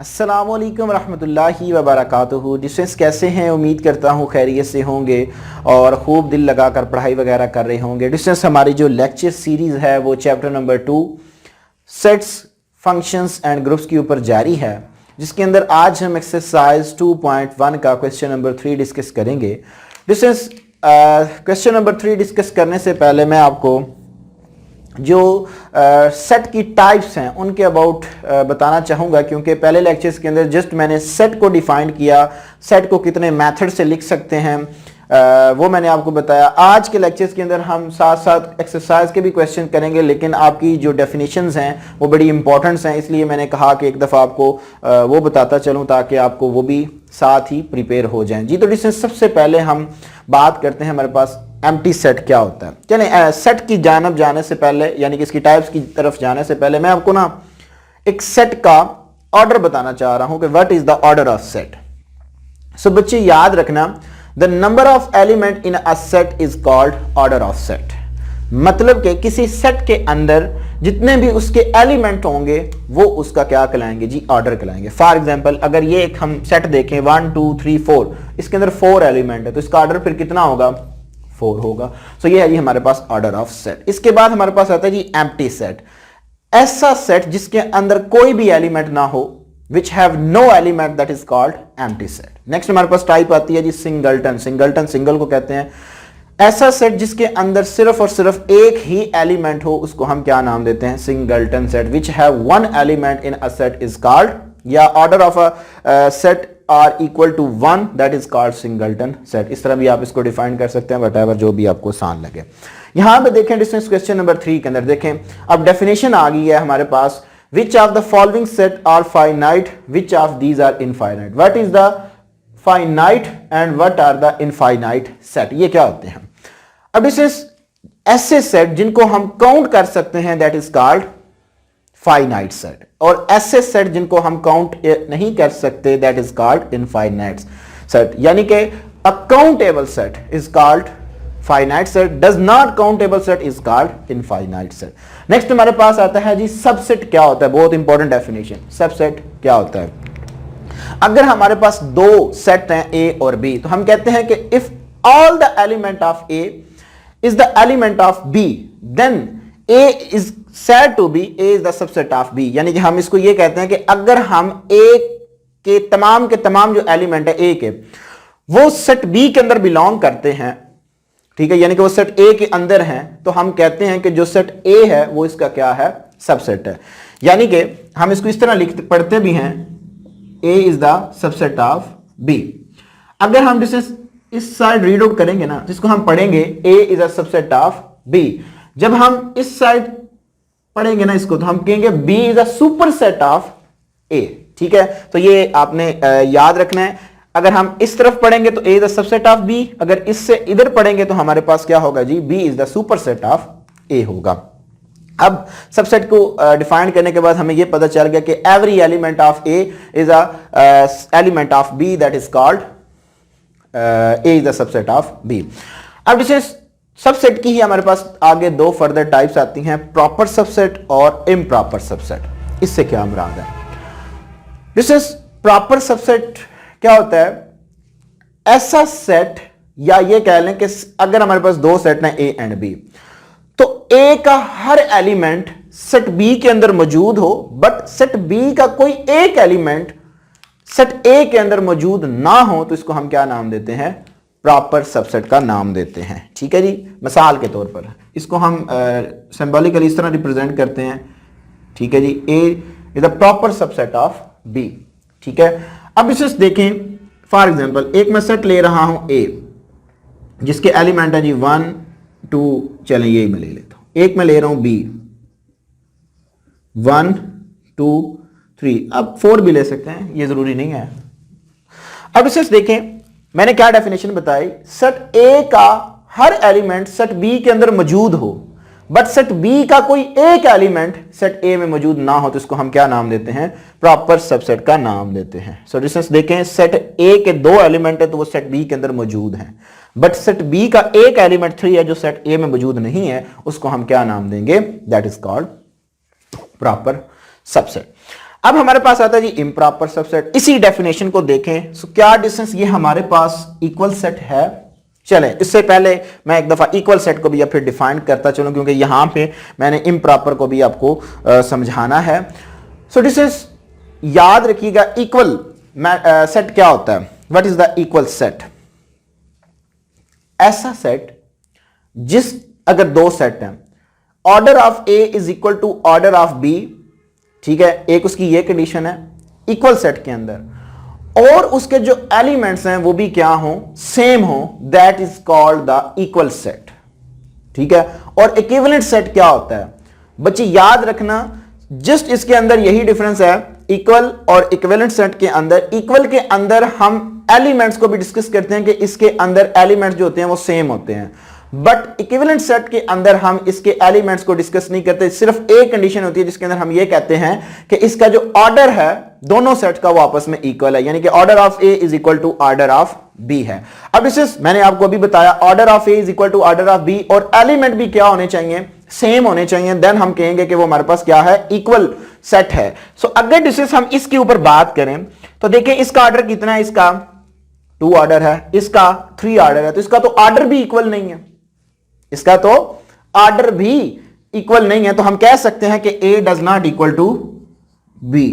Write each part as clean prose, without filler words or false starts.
अस्सलामुअलैकुम रहमतुल्लाहि व बरकातुहू। डिस्टेंस कैसे हैं? उम्मीद करता हूँ खैरियत से होंगे और खूब दिल लगाकर पढ़ाई वगैरह कर रहे होंगे। डिस्टेंस हमारी जो लेक्चर सीरीज़ है वो chapter number 2 sets functions and groups के ऊपर जारी है, जिसके अंदर आज हम एक्सरसाइज 2.1 का क्वेश्चन नंबर 3 डिस्कस करेंगे। डिस्टेंस क्वेश्चन नंबर 3 डिस्कस करने से पहले मैं आपको जो सेट की टाइप्स हैं उनके अबाउट बताना चाहूँगा, क्योंकि पहले लेक्चर्स के अंदर जस्ट मैंने सेट को डिफाइन किया, सेट को कितने मेथड से लिख सकते हैं वो मैंने आपको बताया। आज के लेक्चर्स के अंदर हम साथ साथ एक्सरसाइज के भी क्वेश्चन करेंगे, लेकिन आपकी जो डेफिनेशंस हैं वो बड़ी इंपॉर्टेंट्स हैं, इसलिए मैंने कहा कि एक दफ़ा आपको वो बताता चलूँ ताकि आपको वो भी साथ ही प्रिपेयर हो जाएं। जी तो डिस्टेंस सबसे पहले हम बात करते हैं हमारे पास एम्प्टी सेट क्या होता है। चलें सेट की जानब जाने से पहले, यानी कि इसकी टाइप्स की तरफ जाने से पहले मैं आपको ना एक सेट का ऑर्डर बताना चाह रहा हूं कि what is the order of set. So बच्चे याद रखना, the number of element in a set is called order of set. मतलब कि किसी सेट के अंदर जितने भी उसके एलिमेंट होंगे वो उसका क्या कहलाएंगे जी? ऑर्डर कहलाएंगे। फॉर एग्जांपल अगर ये एक हम सेट देखें 1 2 3 4, इसके अंदर 4 एलिमेंट है तो इसका ऑर्डर फिर कितना होगा? 4 होगा। सो ये है जी हमारे पास ऑर्डर ऑफ सेट। इसके बाद हमारे पास आता है जी एम्प्टी सेट। ऐसा सेट जिसके अंदर कोई भी एलिमेंट ना हो, which have no element, that is called empty set. Next हमारे पास टाइप आती है जी सिंगलटन। सिंगलटन सिंगल को कहते हैं। ऐसा सेट जिसके अंदर सिर्फ और सिर्फ एक ही एलिमेंट हो उसको हम क्या नाम देते हैं? Singleton set. Which have one element in a set is called, या order of a set are equal to 1, that is called singleton set. इस तरह भी आप इसको डिफाइन कर सकते हैं, वटएवर जो भी आपको आसान लगे। यहां पे देखें डिस्टेंस क्वेश्चन नंबर 3 के अंदर देखें, अब डेफिनेशन आ गई है हमारे पास। Which of the following set are finite, which of these are infinite. What is the finite and what are the infinite set? ये क्या होते हैं? अब डिस्टेंस ऐसे सेट जिनको हम काउंट कर सकते हैं that is called finite set, और ऐसे सेट जिनको हम काउंट नहीं कर सकते that is called infinite set. यानी कि a countable set is called finite set, does not countable set is called infinite set. Next हमारे पास आता है जी सबसेट क्या होता है? बहुत इंपॉर्टेंट डेफिनेशन। सबसेट क्या होता है? अगर हमारे पास दो सेट हैं ए और बी, तो हम कहते हैं कि if all the element of A is the element of B, then A is said to be A is the subset of B। यानी कि हम इसको ये कहते हैं कि अगर हम A के तमाम जो एलिमेंट है A के, वो सेट B के अंदर बिलोंग करते हैं, ठीक है, यानी कि वो सेट A के अंदर हैं, तो हम कहते हैं कि जो सेट A है वो इसका क्या है? सबसेट है। यानी कि हम इसको इस तरह पढ़ते भी हैं, A is the subset of B। अगर हम इस साइड रीड आउट करेंगे ना, जिसको हम पढ़ेंगे A is a subset of B, जब हम इस साइड पढ़ेंगे ना इसको, तो हम कहेंगे B is a super set of A। ठीक है, तो ये आपने याद रखना है। अगर हम इस तरफ पढ़ेंगे तो A is a subset of B, अगर इससे इधर पढ़ेंगे तो हमारे पास क्या होगा जी? B is the super set of A होगा। अब सबसेट को डिफाइन करने के बाद हमें यह पता चल गया कि every element of A is a element of B, that is called A is the subset of B। अब डिस्टेंस सबसेट की ही हमारे पास आगे दो फर्दर टाइप्स आती हैं, प्रॉपर सबसेट और इम्प्रॉपर सबसेट। इससे क्या मुराद है? डिस्टेंस प्रॉपर सबसेट क्या होता है? ऐसा सेट, या ये कह लें कि अगर हमारे पास दो सेट हैं ए एंड बी, तो ए का हर एलिमेंट सेट बी के अंदर मौजूद हो, बट सेट बी का कोई एक एलिमेंट सेट ए के अंदर मौजूद ना हो, तो इसको हम क्या नाम देते हैं? प्रॉपर सबसेट का नाम देते हैं। ठीक है जी, मिसाल के तौर पर इसको हम सिंबॉलिकली इस तरह रिप्रेजेंट करते हैं। ठीक है जी, A is the proper subset of B. ठीक है, अब इसे देखें, फॉर एग्जांपल एक मैं सेट ले रहा हूं ए, जिसके एलिमेंट है जी 1 2, चलें यही मैं ले लेता हूं। एक मैं ले रहा हूं बी 1 2 3, अब 4 भी ले सकते हैं, ये जरूरी नहीं है। अब इसे देखें, मैंने क्या डेफिनेशन बताई? सेट ए का हर एलिमेंट सेट बी के अंदर मौजूद हो, बट सेट बी का कोई एक एलिमेंट सेट ए में मौजूद ना हो, तो इसको हम क्या नाम देते हैं? प्रॉपर सबसेट का नाम देते हैं। सो डिस्टेंस देखें, सेट ए के दो एलिमेंट है तो वो सेट बी के अंदर मौजूद हैं, बट सेट बी का एक एलिमेंट 3 है जो सेट ए में मौजूद नहीं है, उसको हम क्या नाम देंगे? That is called proper subset. अब हमारे पास आता है जी इम्प्रॉपर सबसेट। इसी डेफिनेशन को देखें, सो क्या डिस्टेंस ये हमारे पास इक्वल सेट है। चले इससे पहले मैं एक दफा इक्वल सेट को भी या फिर डिफाइन करता चलूं, क्योंकि यहां पे मैंने इम्प्रॉपर को भी आपको समझाना है। सो डिस्टेंस याद रखिएगा, इक्वल सेट क्या होता है, what is the equal set. ऐसा सेट जिस अगर दो सेट हैं, order of A is equal to order of B, ठीक है, एक उसकी ये कंडीशन है इक्वल सेट के अंदर, और उसके जो एलिमेंट्स हैं वो भी क्या हो, सेम हो, that is called the equal set. ठीक है, और इक्विवेलेंट सेट क्या होता है बच्चे, याद रखना, जस्ट इसके अंदर यही डिफरेंस है इक्वल और इक्विवेलेंट सेट के अंदर। इक्वल के अंदर हम एलिमेंट्स को भी डिस्कस करते हैं कि इसके अंदर एलिमेंट्स जो होते हैं वो सेम होते हैं, बट इक्विवेलेंट सेट के अंदर हम इसके एलिमेंट्स को डिस्कस नहीं करते। सिर्फ एक कंडीशन होती है जिसके अंदर हम ये कहते हैं कि इसका जो ऑर्डर है दोनों सेट का वो आपस में इक्वल है, यानी कि order of A is equal to order of B है। अब इसे मैंने आपको अभी बताया, order of A is equal to order of B, और एलिमेंट भी क्या होने चाहिए, सेम होने चाहिए, देन हम कहेंगे कि वो हमारे पास क्या है, इक्वल सेट है। सो अगर डिस्टेंस हम इसके ऊपर बात करें तो देखिए इसका ऑर्डर कितना है, इसका 2 ऑर्डर है, इसका 3 ऑर्डर है, तो इसका तो ऑर्डर भी इक्वल नहीं है, इसका तो ऑर्डर भी इक्वल नहीं है। तो हम कह सकते हैं कि A does not equal to B,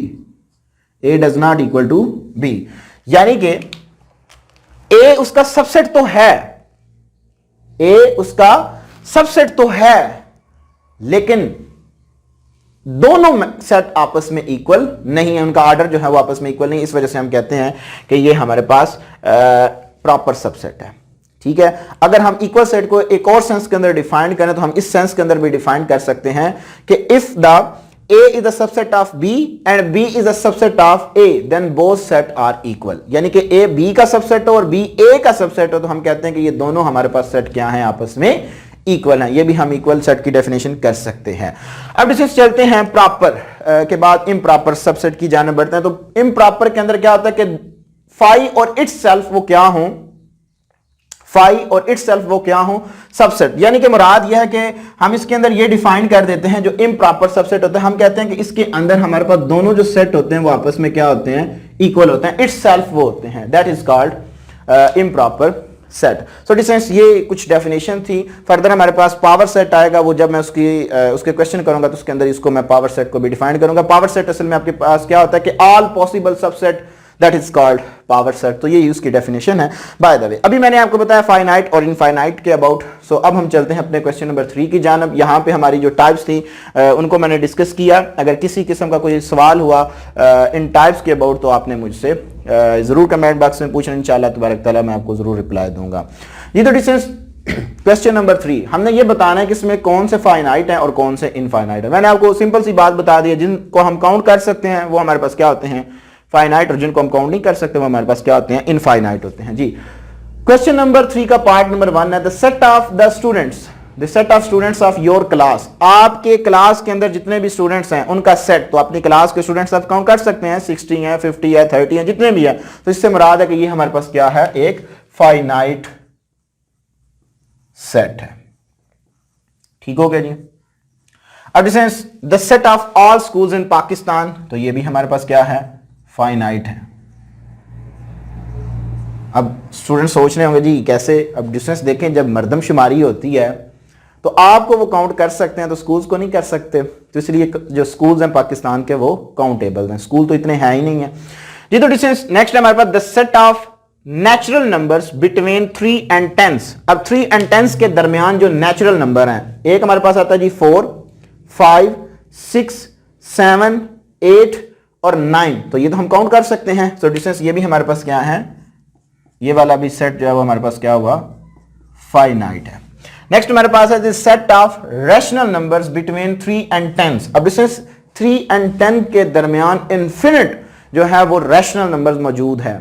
A does not equal to B, यानी कि ए उसका सबसेट तो है, ए उसका सबसेट तो है, लेकिन दोनों सेट आपस में इक्वल नहीं है, उनका ऑर्डर जो है वो आपस में इक्वल नहीं। इस वजह से हम कहते हैं कि ये हमारे पास प्रॉपर सबसेट है। ठीक है, अगर हम इक्वल सेट को एक और सेंस के अंदर डिफाइन करें तो हम इस सेंस के अंदर भी डिफाइन कर सकते हैं कि if the A is a subset of B and B is a subset of A, then both set are equal। यानी कि A B का सबसेट हो और B A का सबसेट हो, तो हम कहते हैं कि ये दोनों हमारे पास सेट क्या हैं, आपस में इक्वल हैं। ये भी हम इक्वल सेट की डेफिनेशन कर सकते हैं। अब डिस्कस चलते हैं प्रॉपर के बाद इम्प्रॉपर सबसेट की जाने बढ़ते हैं। तो इम्प्रॉपर के अंदर क्या होता है कि फाई और इट्ससेल्फ वो क्या हो, फाई और इट्ससेल्फ वो क्या हो, सबसेट। यानी कि मुराद यह है कि हम इसके अंदर ये डिफाइन कर देते हैं, जो इम्प्रॉपर सबसेट होता है, हम कहते हैं कि इसके अंदर हमारे पास दोनों जो सेट होते हैं वो आपस में क्या होते हैं, इक्वल होते हैं, इट्ससेल्फ वो होते हैं, that is called improper set. So distance ये कुछ डेफिनेशन थी। फर्दर हमारे पास पावर सेट आएगा, वो जब मैं उसके क्वेश्चन करूंगा तो उसके अंदर इसको मैं पावर सेट को भी डिफाइन करूंगा। पावर सेट असल में आपके पास क्या होता है कि all possible subset, that is called power set. तो ये उसकी डेफिनेशन है। बाय द वे अभी मैंने आपको बताया फाइनाइट और इनफाइनाइट के अबाउट। सो अब हम चलते हैं अपने क्वेश्चन नंबर 3 की जानब। यहाँ पे हमारी जो टाइप्स थी उनको मैंने डिस्कस किया। अगर किसी किस्म का कोई सवाल हुआ इन टाइप्स के अबाउट तो आपने मुझसे जरूर कमेंट बॉक्स में पूछना, इंशाल्लाह तबारक ताला मैं आपको जरूर रिप्लाई दूंगा। ये तो डिस्टेंस क्वेश्चन नंबर 3 हमने ये बताना है कि इसमें कौन से फाइनाइट है और कौन से इनफाइनाइट है। मैंने आपको सिंपल सी बात बता दी है, जिनको हम काउंट कर सकते हैं वो हमारे पास क्या होते हैं, फाइनाइट, और जिनको हम काउंट नहीं कर सकते वो हमारे पास क्या होते हैं, इनफाइनाइट होते हैं। जी क्वेश्चन नंबर 3 का पार्ट नंबर 1 है the set of the students, the set of students of your class. आपके क्लास के अंदर जितने भी स्टूडेंट्स हैं उनका सेट, तो अपनी क्लास के स्टूडेंट्स आप काउंट कर सकते हैं, 60 है, 50 है, 30 है, जितने भी है। तो इससे मुराद है कि ये हमारे पास क्या है, एक फाइनाइट सेट है। ठीक हो गया जी। अब distance the set of all schools in Pakistan, तो ये भी हमारे पास क्या है, फाइनाइट है। अब स्टूडेंट सोच रहे होंगे जी कैसे। अब डिस्टेंस देखें, जब मर्दमशुमारी होती है तो आपको वो काउंट कर सकते हैं, तो स्कूल्स को नहीं कर सकते। तो इसलिए जो स्कूल्स हैं पाकिस्तान के वो काउंटेबल हैं, स्कूल तो इतने हैं ही नहीं है जी। तो डिस्टेंस नेक्स्ट है हमारे पास the set of natural numbers between 3 and 10। अब 3 and 10 के दरमियान जो नेचुरल नंबर हैं, एक हमारे पास आता है जी 4, 5, 6, 7, 8 और 9। तो ये तो हम काउंट कर सकते हैं। तो डिस्टेंस ये भी हमारे पास क्या है, ये वाला भी सेट जो है वो हमारे पास क्या हुआ, फाइनाइट है। नेक्स्ट हमारे पास है the set of rational numbers between 3 and 10। अब डिस्टेंस 3 and 10 के दरमियान इन्फिनिट जो है वो रैशनल नंबर्स मौजूद है।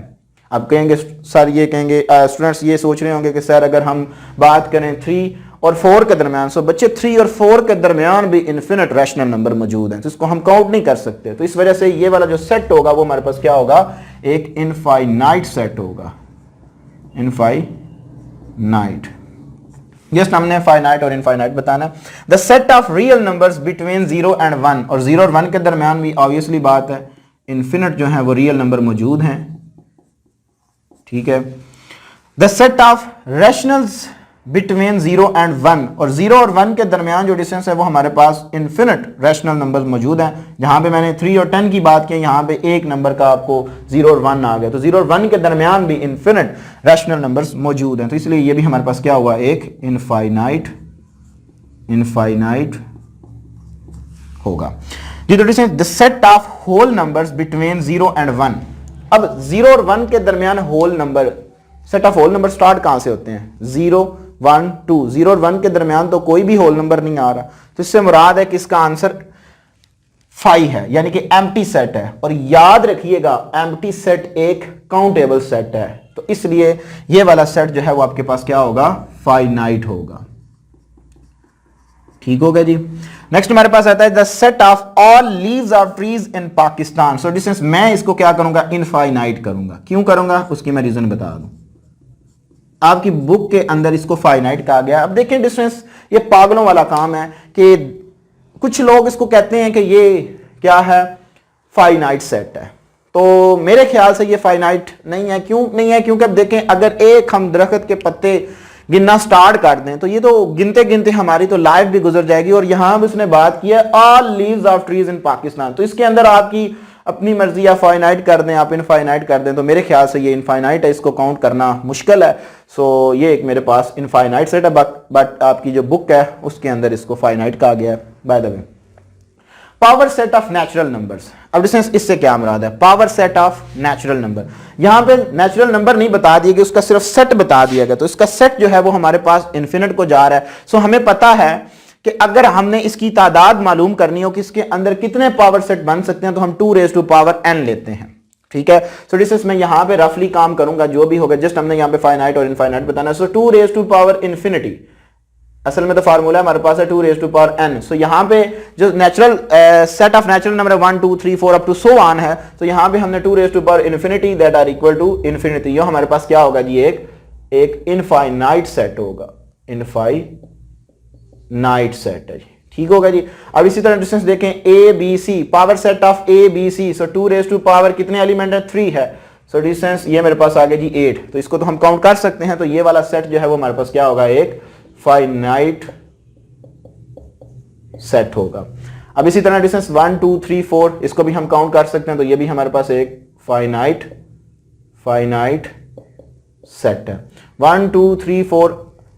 अब कहेंगे सर, ये कहेंगे स्टूडेंट्स ये सोच रहे होंगे कि सर अगर हम बात करें 3 और 4 के दरमियान, सो बच्चे 3 और 4 के दरमियान भी इन्फिनिट रैशनल नंबर मौजूद हैं, तो इसको हम काउंट नहीं कर सकते। तो इस वजह से ये वाला जो सेट होगा वो हमारे पास क्या होगा, एक इनफाइनाइट सेट होगा, इनफाइनाइट। जस्ट हमने फाइनाइट और इनफाइनाइट बताना। The set of real numbers between 0 and 1, और 0 और 1 के दरमियान भी ऑब्वियसली बात है इन्फिनिट जो है वो रियल नंबर मौजूद हैं, ठीक है। The set of rationals between 0 and 1, और 0 और 1 के दरमियान जो डिस्टेंस है वो हमारे पास इन्फिनिट रैशनल नंबर्स मौजूद हैं। जहां पे मैंने 3 और 10 की बात की, यहां पे एक नंबर का आपको 0 और 1 आ गया, तो 0 और 1 के दरमियान भी इन्फिनिट रैशनल नंबर्स मौजूद हैं, तो इसलिए ये भी हमारे पास क्या हुआ, एक इनफाइनाइट होगा जी। तो distance the set of whole numbers between 0 and 1। अब 0 और 1 के दरमियान whole number, set of whole number start कहां से होते हैं, 0 1 2। 0 और 1 के दरमियान तो कोई भी होल नंबर नहीं आ रहा, तो इससे मुराद है कि इसका आंसर 5 है, यानी कि एम्प्टी सेट है। और याद रखिएगा एम्प्टी सेट एक काउंटेबल सेट है, तो इसलिए ये वाला सेट जो है वो आपके पास क्या होगा, फाइनाइट होगा, ठीक हो गया जी। नेक्स्ट हमारे पास आता है the set of all leaves of trees in Pakistan. So distance मैं इसको क्या करूंगा, इनफाइनाइट करूंगा। क्यों करूंगा उसकी मैं रीजन बता दूं। आपकी बुक के अंदर इसको फाइनाइट कहा गया। अब देखें डिस्टेंस, ये पागलों वाला काम है कि कुछ लोग इसको कहते हैं कि ये क्या है, फाइनाइट सेट है, तो मेरे ख्याल से ये फाइनाइट नहीं है। क्यों नहीं है, क्योंकि अब देखें अगर एक हम दरख्त के पत्ते गिनना स्टार्ट कर दें तो ये तो गिनते गिनते हमारी तो लाइफ भी गुजर जाएगी। और यहां भी उसने बात की है all leaves of trees in Pakistan, तो इसके अंदर आपकी अपनी मर्जी, या फाइनाइट कर दें, आप इनफाइनाइट कर दें, तो मेरे ख्याल से ये इनफाइनाइट है, इसको काउंट करना मुश्किल है। सो ये एक मेरे पास इनफाइनाइट सेट है, बट आपकी जो बुक है उसके अंदर इसको फाइनाइट कहा गया है। By the way, power set of natural numbers. अब डिस्टेंस इससे क्या मुराद है, power set of natural number. यहां पे नेचुरल नंबर नहीं बता दिया गया, उसका सिर्फ सेट बता दिया गया, तो इसका सेट जो है वो हमारे पास इन्फिनिट को जा रहा है। सो हमें पता है कि अगर हमने इसकी तादाद मालूम करनी हो कि इसके अंदर कितने पावर सेट बन सकते हैं, तो हम 2 रेज़ टू पावर n लेते हैं, ठीक है। सो डिस्टेंस मैं यहां पे रफली काम करूंगा, जो भी होगा जस्ट हमने यहां पे फाइनाइट और इनफाइनाइट बताना है। So 2 raise to power infinity, असल में तो फार्मूला हमारे पास है 2 raise to power n। So यहां पे जो natural set of natural number 1 2 3 4 up to so on है, तो यहां पे हमने 2 raise to power infinity that are equal to infinity, ये हमारे पास क्या होगा जी, एक इनफाइनाइट सेट होगा, इनफाइनाइट सेट है जी, ठीक होगा जी। अब इसी तरह डिस्टेंस देखें A B C, power set of A B C. So 2 raise to power कितने एलिमेंट है, 3 है। सो डिस्टेंस ये मेरे पास आ गया जी 8, तो इसको तो हम काउंट कर सकते हैं, तो ये वाला सेट जो है वो हमारे पास क्या होगा, एक फाइनाइट सेट होगा। अब इसी तरह डिस्टेंस 1 2 3 4, इसको भी हम काउंट कर सकते हैं, तो ये भी हमारे पास एक फाइनाइट सेट है। 1 2 3 4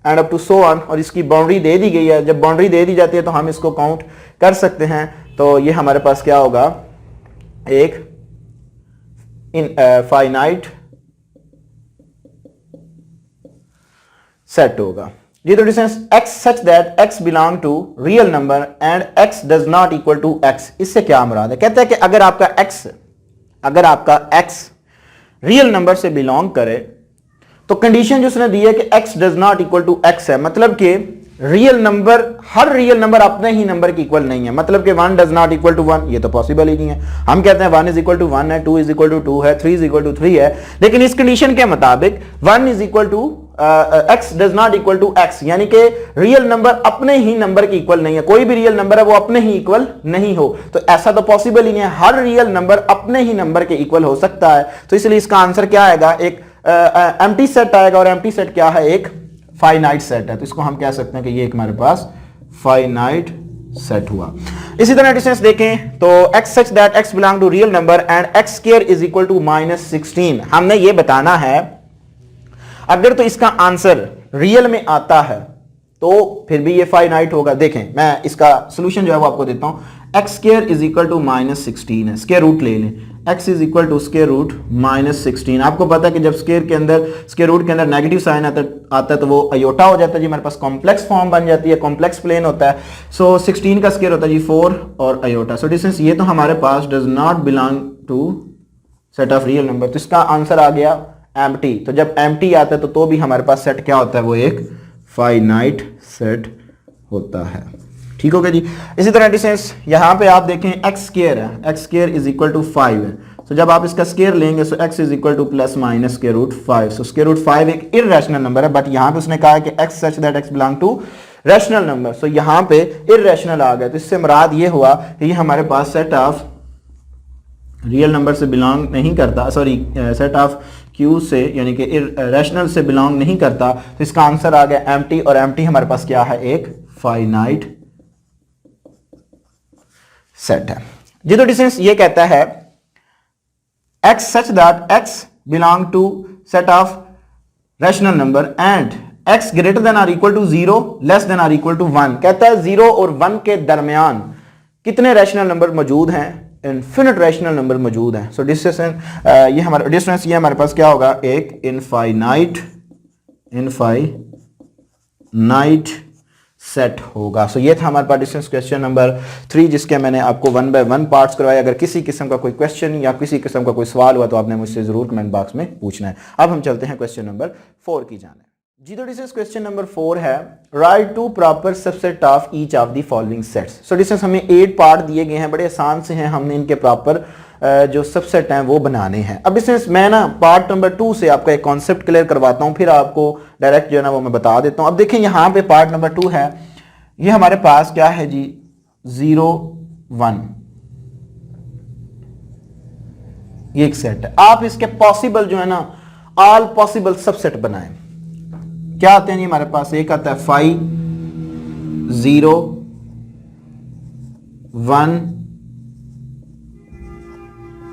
and up to so on, और इसकी बाउंड्री दे दी गई है। जब बाउंड्री दे दी जाती है तो हम इसको काउंट कर सकते हैं, तो ये हमारे पास क्या होगा, एक फाइनाइट सेट होगा जी। तो distance x such that x belong to real number and x does not equal to x, इससे क्या मुराद है, कहते हैं कि अगर आपका x रियल नंबर से बिलोंग करे, तो कंडीशन जो उसने दी है कि x does not equal to x है, मतलब कि रियल नंबर, हर रियल नंबर अपने ही नंबर की इक्वल नहीं है। मतलब कि 1 डज नॉट इक्वल टू 1, ये तो पॉसिबल ही नहीं है। हम कहते हैं 1 इज इक्वल टू 1 है, 2 इज इक्वल टू 2 है, 3 इज इक्वल टू 3 है, लेकिन इस कंडीशन के मुताबिक 1 is equal to x does not equal to x, यानी कि रियल नंबर अपने ही नंबर की इक्वल नहीं है। कोई भी रियल नंबर है वो अपने ही इक्वल नहीं हो, तो ऐसा तो पॉसिबल ही नहीं है। हर रियल नंबर अपने ही नंबर के इक्वल हो सकता है, तो इसलिए इसका आंसर क्या आएगा, एक एम्प्टी सेट आएगा। और एम्प्टी सेट क्या है, एक फाइनाइट सेट है, तो इसको हम कह सकते हैं कि ये एक हमारे पास फाइनाइट सेट हुआ। इसी तरह डिस्टेंस देखें तो x such that x belong to real number and x square is equal to -16। हमने ये बताना है, अगर तो इसका आंसर रियल में आता है तो फिर भी ये फाइनाइट होगा। देखें मैं इसका सोल्यूशन जो है वो आपको देता हूं। x square is equal to -16 है, स्क्वायर रूट ले लें, x is equal to square root -16। आपको पता है कि जब स्क्वायर रूट के अंदर नेगेटिव साइन आता है तो वो अयोटा हो जाता है जी, हमारे पास कॉम्प्लेक्स फॉर्म बन जाती है, कॉम्प्लेक्स प्लेन होता है। सो 16 का स्क्वायर होता है जी 4 और अयोटा। सो डिस्टेंस ये तो हमारे पास does not belong to set of real number, तो इसका आंसर आ गया एम्प्टी। तो जब एम्प्टी आता है तो भी हमारे पास सेट क्या होता है, वो एक फाइनाइट सेट होता है। ठीक हो गया जी। इसी तरह डिस्टेंस यहाँ पे आप देखें x स्क्वायर है, x square is equal to 5 है। तो जब आप इसका स्क्वायर लेंगे तो x is equal to plus minus square root 5। So square root 5 एक इररेशनल नंबर है, बट यहाँ पे उसने कहा है कि x such that x belong to rational number. So यहाँ पे इररेशनल आ गया, तो इससे मुराद ये हुआ कि ये हमारे पास सेट ऑफ रियल नंबर से बिलोंग नहीं करता, सॉरी सेट ऑफ क्यू से यानी कि रैशनल से बिलोंग नहीं करता, तो इसका आंसर आ गया एम्प्टी, और एम्प्टी हमारे पास क्या है, एक फाइनाइट सेट है जी। तो डिस्टेंस ये कहता है x such that x belong to set of rational number and x greater than or equal to 0 less than or equal to 1। कहता है 0 और 1 के दरमियान कितने रैशनल नंबर मौजूद हैं, इन्फिनिट रैशनल नंबर मौजूद हैं। सो डिस्टेंस ये हमारा डिस्टेंस ये हमारे पास क्या होगा, एक इनफाइनाइट सेट होगा। सो ये था हमारे पास डिस्टेंस क्वेश्चन नंबर 3, जिसके मैंने आपको 1 बाय 1 पार्ट्स करवाए। अगर किसी किस्म का कोई क्वेश्चन या किसी किस्म का कोई सवाल हुआ तो आपने मुझसे जरूर कमेंट बॉक्स में पूछना है। अब हम चलते हैं क्वेश्चन नंबर 4 की जाने जी। तो डिस्टेंस क्वेश्चन नंबर 4 है write two proper subset of each of the following sets. So distance हमें 8 पार्ट दिए गए हैं, बड़े आसान से हैं, हमने इनके प्रॉपर जो सबसेट हैं वो बनाने हैं। अब डिस्टेंस मैं ना पार्ट नंबर 2 से आपका एक कॉन्सेप्ट क्लियर करवाता हूँ, फिर आपको डायरेक्ट जो है ना वो मैं बता देता हूँ। अब देखें यहाँ पे पार्ट नंबर 2 है, ये हमारे पास क्या है जी, 0 1, ये एक सेट है। आप इसके पॉसिबल जो है ना ऑल पॉसिबल सबसेट बनाएं। क्या आते हैं जी हमारे पास, एक आता है 5 0 1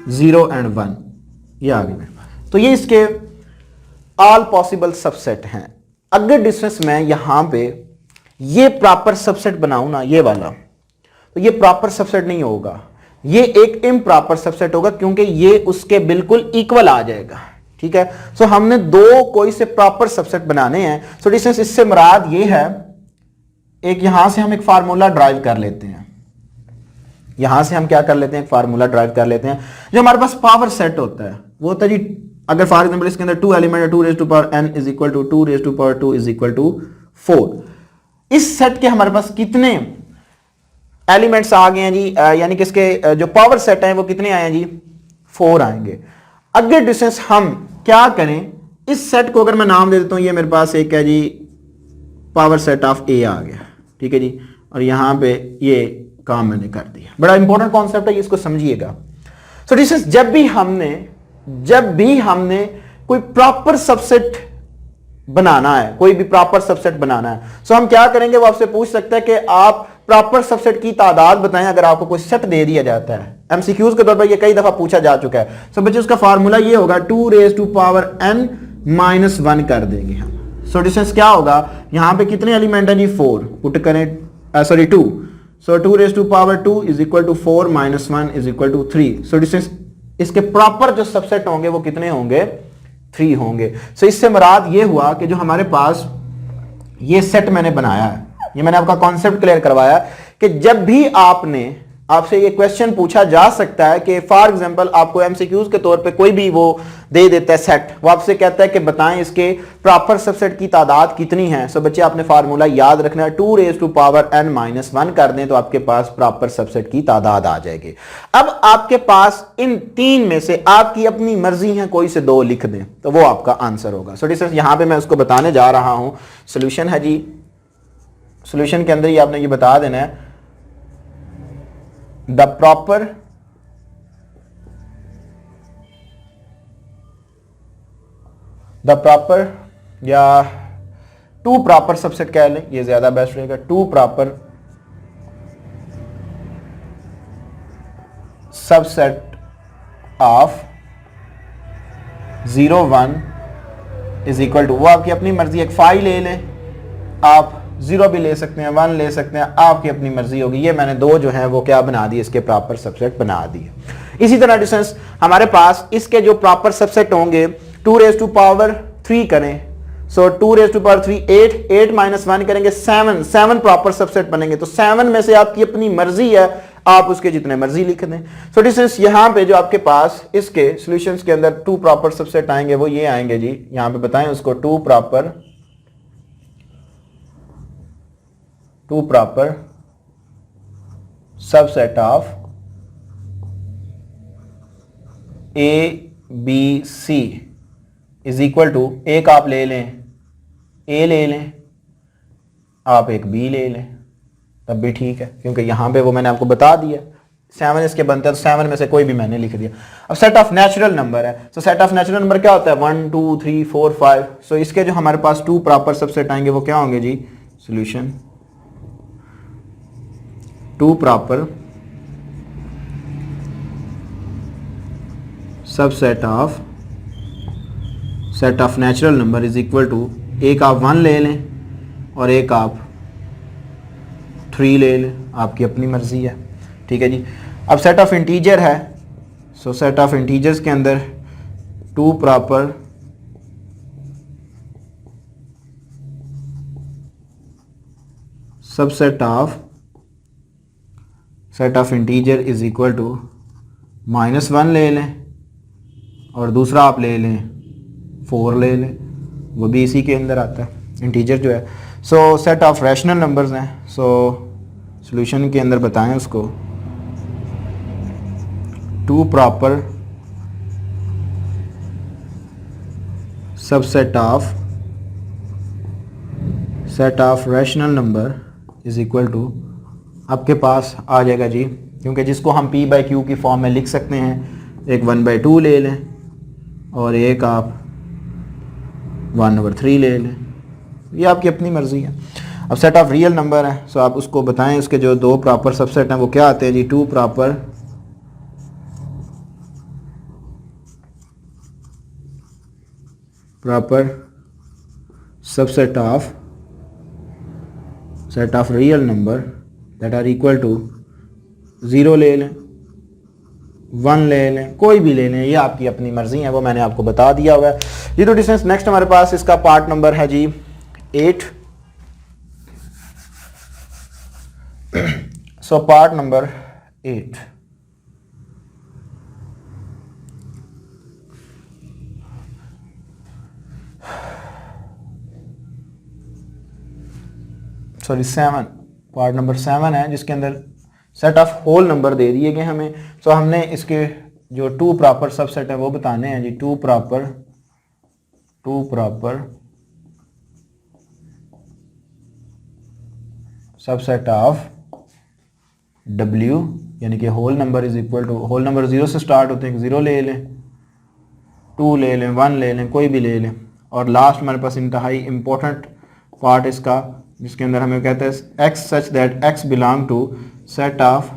0 एंड 1, ये आ गए। तो ये इसके ऑल पॉसिबल सबसेट हैं। अगर डिस्टेंस में यहां पे ये प्रॉपर सबसेट बनाऊं ना, ये वाला, तो ये प्रॉपर सबसेट नहीं होगा, ये एक इम्प्रॉपर सबसेट होगा, क्योंकि ये उसके बिल्कुल इक्वल आ जाएगा। ठीक है। सो हमने दो कोई से प्रॉपर सबसेट बनाने हैं। सो डिस्टेंस इससे मुराद ये है, एक यहां से हम एक फार्मूला ड्राइव कर लेते हैं, यहां से हम क्या कर लेते हैं, एक फार्मूला ड्राइव कर लेते हैं। जो हमारे पास पावर सेट होता है वो होता है जी, अगर फॉर एग्जाम्पल इसके अंदर 2 एलिमेंट है, 2 raise to power n is equal to 2 raise to power 2 is equal to 4। इस सेट के हमारे पास कितने एलिमेंट्स आ गए हैं जी, यानी कि इसके जो पावर सेट हैं वो कितने आए हैं जी, 4 आएंगे। अगर डिस्टेंस हम क्या करें, इस सेट को अगर मैं नाम दे देता हूं, ये मेरे पास एक है जी पावर सेट ऑफ ए आ गया, ठीक है जी, और यहां पे ये काम मैंने कर दिया। बड़ा इंपॉर्टेंट कॉन्सेप्ट है, इसको समझिएगा। सो डिस्टेंस जब भी हमने कोई प्रॉपर सबसेट बनाना है, कोई भी प्रॉपर सबसेट बनाना है, सो हम क्या करेंगे, वो आपसे पूछ सकता है कि आप प्रॉपर सबसेट की तादाद बताएं अगर आपको कोई सेट दे दिया जाता है। एमसीक्यूज के तौर पर ये कई दफा पूछा जा चुका है। सो बच्चे उसका फार्मूला ये होगा 2 raise to power n minus 1 कर देंगे हम। सो डिस्टेंस क्या होगा, यहां पे कितने एलिमेंट है जी, 4 पुट करें, sorry 2। So 2 raise to power 2 is equal to 4 minus 1 is equal to 3। So distance इसके प्रॉपर जो सबसेट होंगे वो कितने होंगे, 3 होंगे। सो इससे मुराद ये हुआ कि जो हमारे पास ये सेट मैंने बनाया है, ये मैंने आपका कॉन्सेप्ट क्लियर करवाया कि जब भी आपसे ये क्वेश्चन पूछा जा सकता है कि फॉर एग्जांपल आपको एमसीक्यूज के तौर पे कोई भी वो दे देता है सेट, वो आपसे कहता है कि बताएं इसके प्रॉपर सबसेट की तादाद कितनी है। सो बच्चे आपने फार्मूला याद रखना है, 2 raise to power n minus 1 कर दें तो आपके पास प्रॉपर सबसेट की तादाद आ जाएगी। अब आपके पास इन 3 में से आपकी अपनी मर्जी है, कोई से 2 लिख दें तो वो आपका आंसर होगा। सो डिस्टेंस यहां पर मैं उसको बताने जा रहा हूं। सोल्यूशन है जी, सोल्यूशन के अंदर ही आपने ये बता देना है द प्रॉपर या 2 प्रॉपर सबसेट कह लें, ये ज्यादा बेस्ट रहेगा। 2 proper subset of 0 1 is equal to, वो आपकी अपनी मर्जी, एक 5 ले लें आप, 0 भी ले सकते हैं, 1 ले सकते हैं, आपकी अपनी मर्जी होगी। ये मैंने 2 जो है वो क्या बना दिए, इसके प्रॉपर सबसेट बना दिए। इसी तरह डिस्टेंस हमारे पास इसके जो प्रॉपर सबसेट होंगे 2 रेज़ टू पावर 3 करें। सो 2 रेज़ टू पावर 3 8 माइनस 1 करेंगे 7 प्रॉपर सबसेट बनेंगे। तो 7 में से आपकी अपनी मर्जी है, आप उसके जितने मर्जी लिख दें। सो डिस्टेंस यहां पे जो आपके पास इसके सॉल्यूशंस के अंदर 2 प्रॉपर सबसेट आएंगे वो ये आएंगे जी, यहां पे बताएं उसको 2 proper subset of A B C is equal to, एक आप ले लें ए ले लें, आप एक बी ले लें, तब भी ठीक है, क्योंकि यहां पे वो मैंने आपको बता दिया 7 इसके बनते हैं, तो 7 में से कोई भी मैंने लिख दिया। अब सेट ऑफ नेचुरल नंबर है, तो सेट ऑफ नेचुरल नंबर क्या होता है 1 2 3 4 5। सो इसके जो हमारे पास 2 प्रॉपर सबसेट आएंगे वो क्या होंगे जी, solution 2 proper subset of set of natural number is equal to, एक आप 1 ले लें और एक आप 3 ले लें, आपकी अपनी मर्जी है, ठीक है जी। अब सेट ऑफ इंटीजर है, सो सेट ऑफ इंटीजर्स के अंदर 2 proper subset of set of integer is equal to -1 ले लें और दूसरा आप ले लें 4 ले लें, वो भी इसी के अंदर आता है इंटीजर जो है। So set of rational numbers हैं, सो सॉल्यूशन के अंदर बताएं उसको 2 proper subset of set of rational number is equal to, आपके पास आ जाएगा जी, क्योंकि जिसको हम p बाई क्यू की फॉर्म में लिख सकते हैं, एक 1/2 ले लें और एक आप 1/3 ले लें, ये आपकी अपनी मर्जी है। अब सेट ऑफ रियल नंबर है, सो आप उसको बताएं, उसके जो 2 प्रॉपर सबसेट हैं वो क्या आते हैं जी, 2 proper subset of set of real number that are equal to 0 ले लें 1 ले लें, कोई भी ले लें, ये आपकी अपनी मर्जी है, वो मैंने आपको बता दिया हुआ है जी। तो डिस्टेंस नेक्स्ट हमारे पास इसका पार्ट नंबर है जी 8। So part number 8, sorry 7, part number 7 है, जिसके अंदर सेट ऑफ होल नंबर दे दिए गए हमें। सो हमने इसके जो 2 प्रॉपर सबसेट है वो बताने हैं जी, 2 प्रॉपर सबसेट ऑफ W, यानी कि whole number is equal to, whole number 0 से स्टार्ट होते हैं, 0 ले लें 2 ले लें 1 ले लें, कोई भी ले लें, और लास्ट हमारे पास इंतहाई इंपॉर्टेंट पार्ट इसका, जिसके अंदर हमें कहते हैं x such that x belong to set of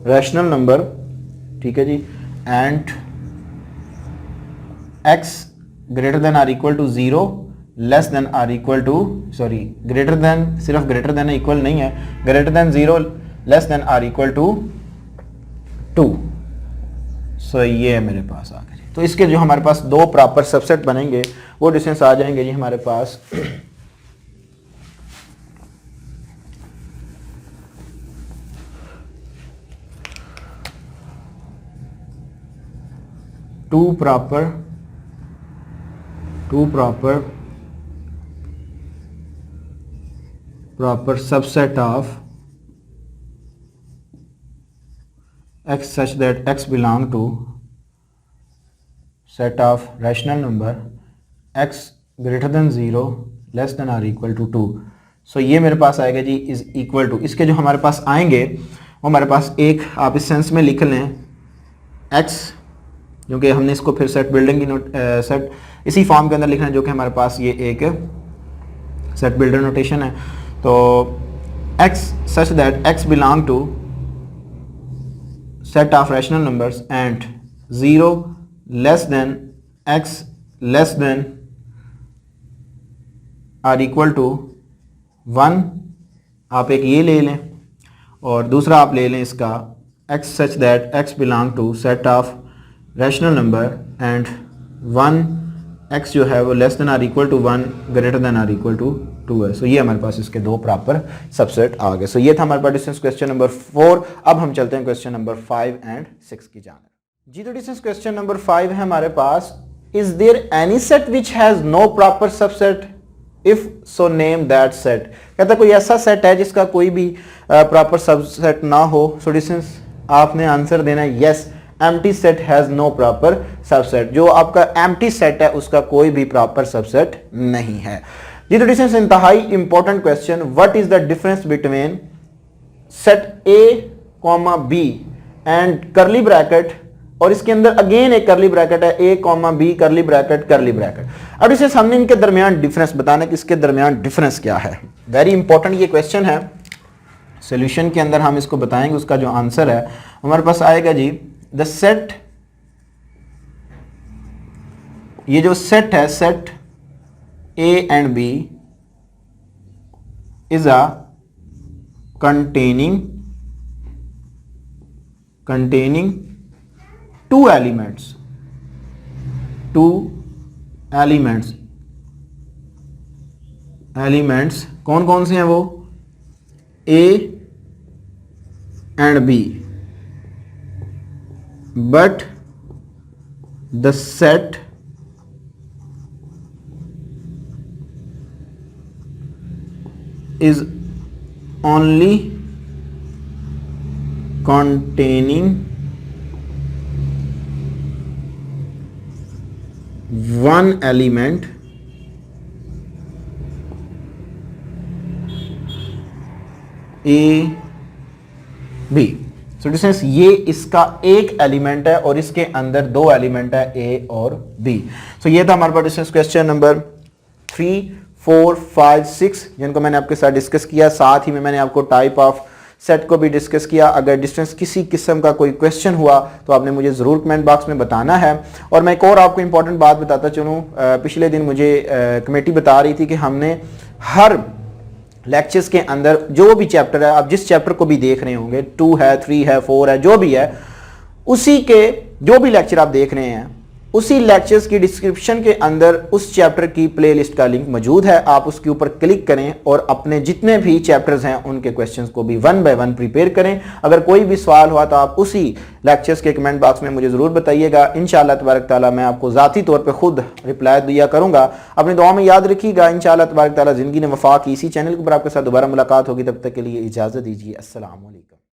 rational number, ठीक है जी, and x greater than or equal to 0 less than or equal to, sorry greater than, सिर्फ ग्रेटर देन इक्वल नहीं है, greater than 0 less than or equal to 2। So ये मेरे पास आ गया। तो इसके जो हमारे पास 2 प्रॉपर सबसेट बनेंगे वो डिस्टेंस आ जाएंगे जी हमारे पास 2 proper subset of x such that x belong to set of rational number x greater than 0 less than or equal to 2। So ये मेरे पास आएगा जी इज इक्वल टू, इसके जो हमारे पास आएंगे वो हमारे पास एक आप इस सेंस में लिख लें x, क्योंकि हमने इसको फिर सेट बिल्डिंग की सेट इसी फॉर्म के अंदर लिखना है, जो कि हमारे पास ये एक सेट बिल्डर नोटेशन है। तो x such that x belong to set of rational numbers and 0 less than x less than or equal to 1, आप एक ये ले लें और दूसरा आप ले लें इसका x such that x belong to set of rational number and 1 x जो है वो less than or equal to 1 greater than or equal to 2 है। सो ये हमारे पास इसके 2 प्रॉपर सबसेट आ गए। सो ये था हमारे पास डिस्टेंस क्वेश्चन नंबर 4। अब हम चलते हैं क्वेश्चन नंबर 5 एंड 6 की जानिब। जी तो डिस्टेंस क्वेश्चन नंबर 5 है हमारे पास, is there any set which has no proper subset, if so name that set. कहता कोई ऐसा सेट है जिसका कोई भी प्रॉपर सबसेट ना हो। सो डिस्टेंस आपने आंसर देना है yes, empty set has no proper subset. जो आपका एम्प्टी सेट है उसका कोई भी प्रॉपर सबसेट नहीं है। जी तो डिस्टेंस इंतहाई important question, what is the difference between set A comma B and curly bracket, और इसके अंदर अगेन एक करली ब्रैकेट है, A comma B curly bracket curly bracket. अब इसे हमने इनके दरमियान डिफरेंस बताना है कि इसके दरमियान डिफरेंस क्या है। वेरी इंपॉर्टेंट ये क्वेश्चन है, सॉल्यूशन के अंदर हम इसको बताएंगे। उसका जो आंसर है हमारे पास आएगा जी, द सेट, ये जो सेट है, set A and B is a containing two elements कौन कौन से हैं वो, A and B, but the set is only containing one element A B। So distance ये इसका एक एलिमेंट है और इसके अंदर दो एलिमेंट है ए और बी। सो ये था हमारे पास डिस्टेंस क्वेश्चन नंबर 3, 4, 5, 6 जिनको मैंने आपके साथ डिस्कस किया। साथ ही में मैंने आपको टाइप ऑफ सेट को भी डिस्कस किया। अगर डिस्टेंस किसी किस्म का कोई क्वेश्चन हुआ तो आपने मुझे ज़रूर कमेंट बॉक्स में बताना है। और मैं एक और आपको इंपॉर्टेंट बात बताता चलूँ, पिछले दिन मुझे कमेटी बता रही थी कि हमने हर लेक्चर्स के अंदर जो भी चैप्टर है, आप जिस चैप्टर को भी देख रहे होंगे, 2 है, 3 है, 4 है, जो भी है, उसी के जो भी लेक्चर आप देख रहे हैं उसी लेक्चर्स की डिस्क्रिप्शन के अंदर उस चैप्टर की प्लेलिस्ट का लिंक मौजूद है। आप उसके ऊपर क्लिक करें और अपने जितने भी चैप्टर्स हैं उनके क्वेश्चंस को भी 1 बाय 1 प्रिपेयर करें। अगर कोई भी सवाल हुआ तो आप उसी लेक्चर्स के कमेंट बॉक्स में मुझे ज़रूर बताइएगा। इंशाअल्लाह तबारक ताला मैं आपको ज़ाती तौर पर खुद रिप्लाई दिया करूँगा। अपनी दुआ में याद रखिएगा। इंशाअल्लाह तबारक ताला ज़िंदगी ने वफा की। इसी चैनल के ऊपर आपके साथ दोबारा मुलाकात होगी। तब तक के लिए इजाज़त दीजिए। अस्सलाम वालेकुम।